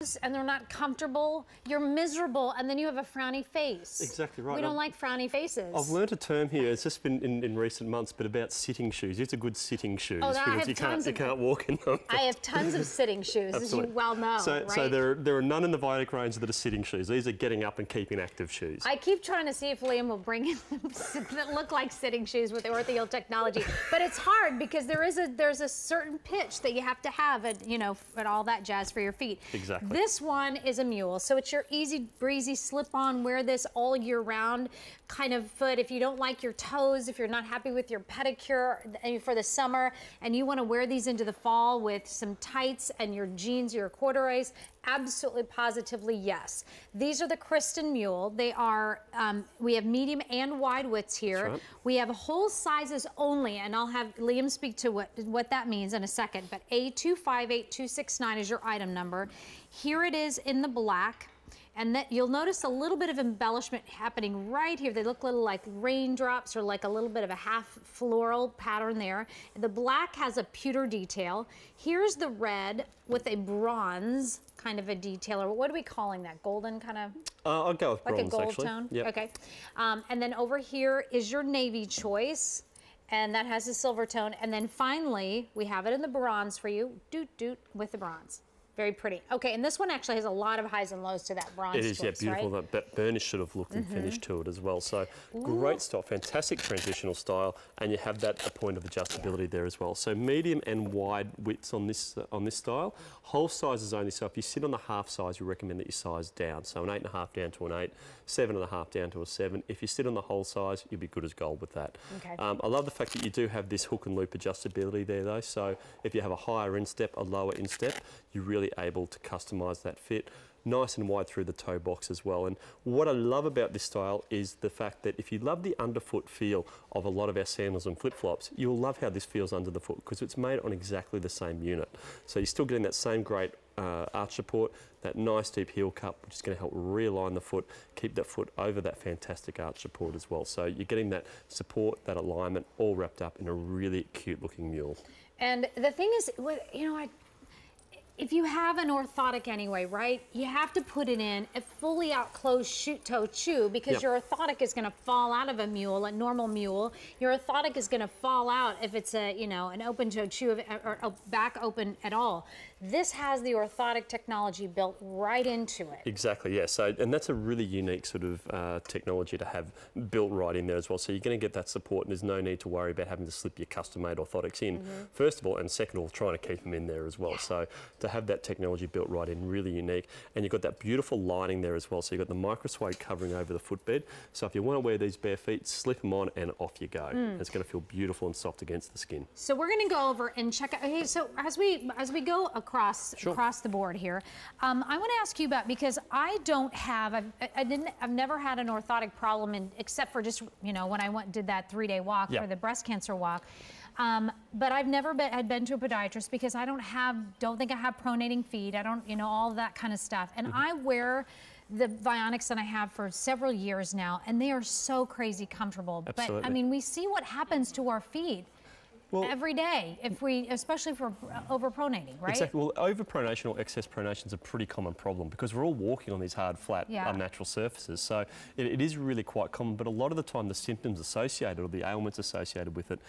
cramps and they're not comfortable, you're miserable, and then you have a frowny face. Exactly right. We don't like frowny faces. I've learnt a term here, it's just been in recent months, but about sitting shoes. It's a good sitting shoes because you can't walk in them. I have tons of sitting shoes, as you well know, right? So there are none in the Vionic range that are sitting shoes. These are getting up and keeping active shoes. I keep trying to see if Liam will bring in that look like sitting shoes with the Orthaheel technology, but it's hard because there's a certain pitch that you have to have, and all that jazz for your feet. Exactly. This one is a mule, so it's your easy breezy slip-on, wear this all year round kind of foot. If you don't like your toes, if you're not happy with your pedicure for the summer, and you want to wear these into the fall with some tights and your jeans, your corduroys, absolutely positively yes. These are the Kristen Mule. They are, we have medium and wide widths here. Right. We have whole sizes only, and I'll have Liam speak to what that means in a second, but A258269 is your item number. Here it is in the black. And that you'll notice a little bit of embellishment happening right here. They look a little like raindrops or like a little bit of a half floral pattern there. The black has a pewter detail. Here's the red with a bronze kind of a detail, or what are we calling that? Golden kind of? I'll go with bronze, like a gold actually. tone? Yep. Okay. And then over here is your navy choice, and that has a silver tone. And then finally, we have it in the bronze for you, with the bronze. Very pretty. Okay, and this one actually has a lot of highs and lows to that bronze choice, yeah, beautiful. Right? That burnish sort of look and finish to it as well. So great style, fantastic transitional style, and you have that point of adjustability there as well. So medium and wide widths on this style. Whole sizes only. So if you sit on the half size, we recommend that you size down. So an 8.5 down to an 8, 7.5 down to a 7. If you sit on the whole size, you'll be good as gold with that. Okay. I love the fact that you do have this hook and loop adjustability there though. So if you have a higher instep, a lower instep, you really able to customize that fit. Nice and wide through the toe box as well. And what I love about this style is the fact that if you love the underfoot feel of a lot of our sandals and flip-flops, you'll love how this feels under the foot because it's made on exactly the same unit. So you're still getting that same great arch support, that nice deep heel cup, which is going to help realign the foot, keep that foot over that fantastic arch support as well. So you're getting that support, that alignment, all wrapped up in a really cute looking mule. And the thing is, if you have an orthotic anyway, right, you have to put it in a fully out closed shoe-toe shoe because your orthotic is going to fall out of a mule, a normal mule. Your orthotic is going to fall out if it's a, an open-toed shoe or back open at all. This has the orthotic technology built right into it. Exactly, yeah. So, and that's a really unique sort of technology to have built right in there as well. So you're going to get that support, and there's no need to worry about having to slip your custom-made orthotics in, first of all, and second of all, trying to keep them in there as well. So to have that technology built right in, really unique. And you've got that beautiful lining there as well. So you've got the micro suede covering over the footbed. So if you want to wear these bare feet, slip them on and off you go. It's going to feel beautiful and soft against the skin. So we're going to go over and check out. Okay, so as we go across the board here, I want to ask you about, because I don't have, I've never had an orthotic problem except for just when I did that 3-day walk for the breast cancer walk. But I've never been to a podiatrist because I don't think I have pronating feet. I don't, all of that kind of stuff. And I wear the Vionics that I have for several years now, and they are so crazy comfortable. Absolutely. But I mean, we see what happens to our feet every day, especially for overpronating, right? Exactly. Well, overpronation or excess pronation is a pretty common problem because we're all walking on these hard, flat, unnatural surfaces. So it is really quite common, but a lot of the time the symptoms associated or the ailments associated with it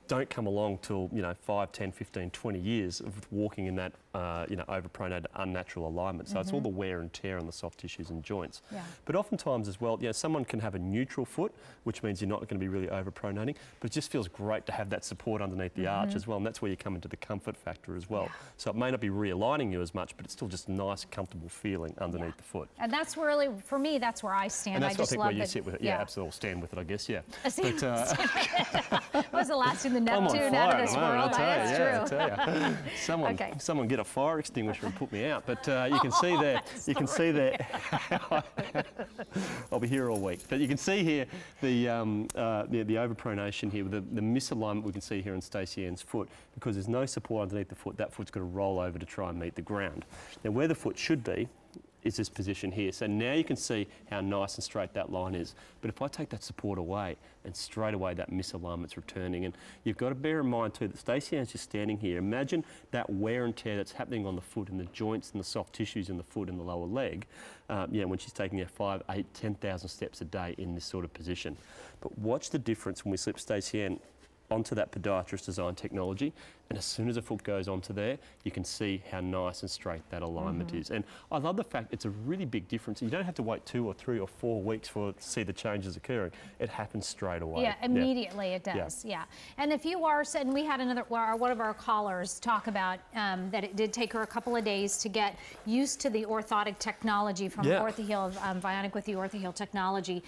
don't come along till 5, 10, 15, 20 years of walking in that overpronated unnatural alignment. So it's all the wear and tear on the soft tissues and joints. But oftentimes as well, someone can have a neutral foot, which means you're not going to be really overpronating, but it just feels great to have that support underneath the arch as well, and that's where you come into the comfort factor as well. So it may not be realigning you as much, but it's still just a nice, comfortable feeling underneath the foot. And that's really, for me, that's where I stand. And that's I just where you sit with it. Yeah, absolutely. Stand with it, I guess. Yeah. Was the last in the Neptune out of this world? That's true. I tell you. Someone get a fire extinguisher and put me out. But you can see there. You can see there. I'll be here all week. But you can see here the overpronation here with the misalignment we can see here in Stacey Ann's foot, because there's no support underneath the foot. That foot's got to roll over to try and meet the ground. Now, where the foot should be is this position here. So now you can see how nice and straight that line is. But if I take that support away, and straight away that misalignment's returning. And you've got to bear in mind too that Stacey Ann's just standing here. Imagine that wear and tear that's happening on the foot and the joints and the soft tissues in the foot and the lower leg, when she's taking her 5, 8, 10,000 steps a day in this sort of position. But watch the difference when we slip Stacey Ann onto that podiatrist design technology, and as soon as the foot goes onto there, you can see how nice and straight that alignment is. And I love the fact it's a really big difference. You don't have to wait 2 or 3 or 4 weeks to see the changes occurring. It happens straight away. Yeah, immediately it does. Yeah. And if you are, and we had one of our callers talk about that it did take her a couple of days to get used to the orthotic technology from Orthaheel, Vionic with the Orthaheel technology.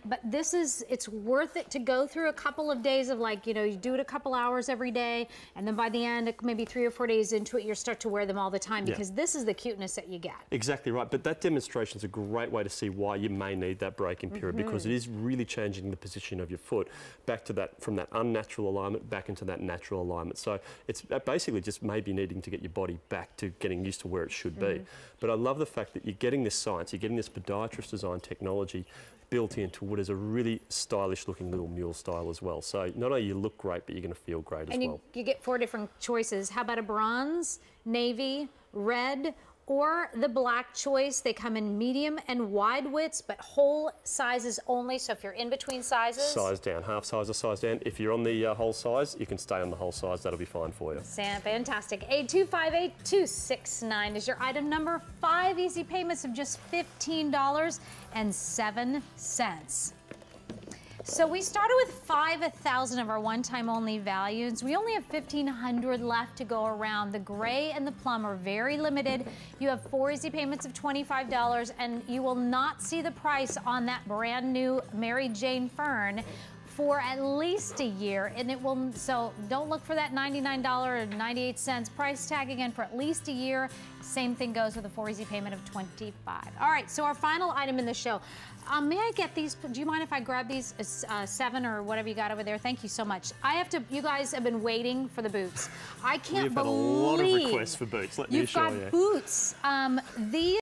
But it's worth it to go through a couple of days of, like, you do it a couple hours every day, and then by the end, maybe 3 or 4 days into it, you start to wear them all the time, because this is the cuteness that you get. Exactly right. But that demonstration is a great way to see why you may need that break-in period, because it is really changing the position of your foot back to that, from that unnatural alignment back into that natural alignment. So it's basically just maybe needing to get your body back to getting used to where it should be. But I love the fact that you're getting this science, you're getting this podiatrist design technology built into what is a really stylish looking little mule style as well. So not only you look great, but you're going to feel great as well. You get 4 different choices. How about a bronze, navy, red, or the black choice? They come in medium and wide widths, but whole sizes only. So if you're in between sizes, size down, half size or size down. If you're on the whole size, you can stay on the whole size. That'll be fine for you. Fantastic. 8258269 is your item number. 5 easy payments of just $15.07. So we started with 5,000 of our one-time only values. We only have 1,500 left to go around. The gray and the plum are very limited. You have 4 easy payments of $25, and you will not see the price on that brand new Mary Jane Fern for at least a year, and it will, so don't look for that $99.98 price tag again for at least a year. Same thing goes with a 4 easy payment of $25. All right, so our final item in the show. May I get these? Do you mind if I grab these 7 or whatever you got over there? Thank you so much. You guys have been waiting for the boots. I can't believe. We've had a lot of requests for boots. Let me assure you. You've got boots. These